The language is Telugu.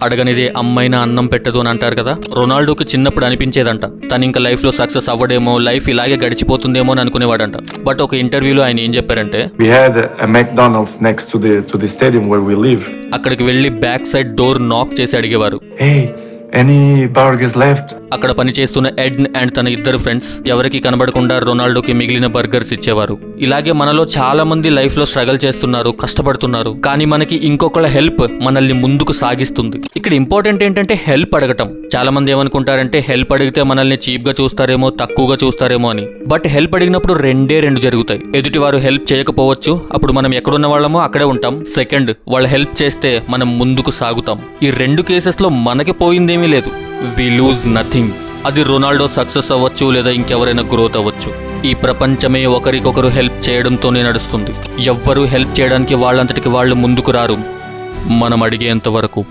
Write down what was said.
అడగనిదే అమ్మైనా అన్నం పెట్టదు అని అంటారు కదా. రొనాల్డోకి చిన్నప్పుడు అనిపించేదంట తను ఇంకా లైఫ్ లో సక్సెస్ అవ్వడేమో, లైఫ్ ఇలాగే గడిచిపోతుందేమో అని అనుకునేవాడంట. బట్ ఒక ఇంటర్వ్యూలో ఆయన ఏం చెప్పారంటే, We had a McDonald's next to the stadium where we live. అక్కడికి వెళ్లి బ్యాక్ సైడ్ డోర్ నాక్ చేసి అడిగేవారు, Hey, any burgers left? అక్కడ పనిచేస్తున్న ఎడ్ అండ్ తన ఇద్దరు ఫ్రెండ్స్ ఎవరికి కనబడకుండా రొనాల్డోకి మిగిలిన బర్గర్స్ ఇచ్చేవారు. ఇలాగే మనలో చాలా మంది లైఫ్ లో స్ట్రగల్ చేస్తున్నారు, కష్టపడుతున్నారు, కానీ మనకి ఇంకొకళ్ళ హెల్ప్ మనల్ని ముందుకు సాగిస్తుంది. ఇక్కడ ఇంపార్టెంట్ ఏంటంటే హెల్ప్ అడగటం. చాలా మంది ఏమనుకుంటారంటే హెల్ప్ అడిగితే మనల్ని చీప్ గా చూస్తారేమో, తక్కువగా చూస్తారేమో అని. బట్ హెల్ప్ అడిగినప్పుడు రెండు జరుగుతాయి. ఎదుటి వారు హెల్ప్ చేయకపోవచ్చు, అప్పుడు మనం ఎక్కడున్న వాళ్ళమో అక్కడే ఉంటాం. సెకండ్, వాళ్ళు హెల్ప్ చేస్తే మనం ముందుకు సాగుతాం. ఈ రెండు కేసెస్ లో మనకి పోయిందేమీ లేదు. We lose nothing. అది రొనాల్డో సక్సెస్ అవ్వచ్చు, లేదా ఇంకెవరైనా గ్రోత్ అవ్వచ్చు. ఈ ప్రపంచమే ఒకరికొకరు హెల్ప్ చేయడంతోనే నడుస్తుంది. ఎవ్వరూ హెల్ప్ చేయడానికి వాళ్ళంతటికి వాళ్ళు ముందుకు రారు, మనం అడిగేంత వరకు.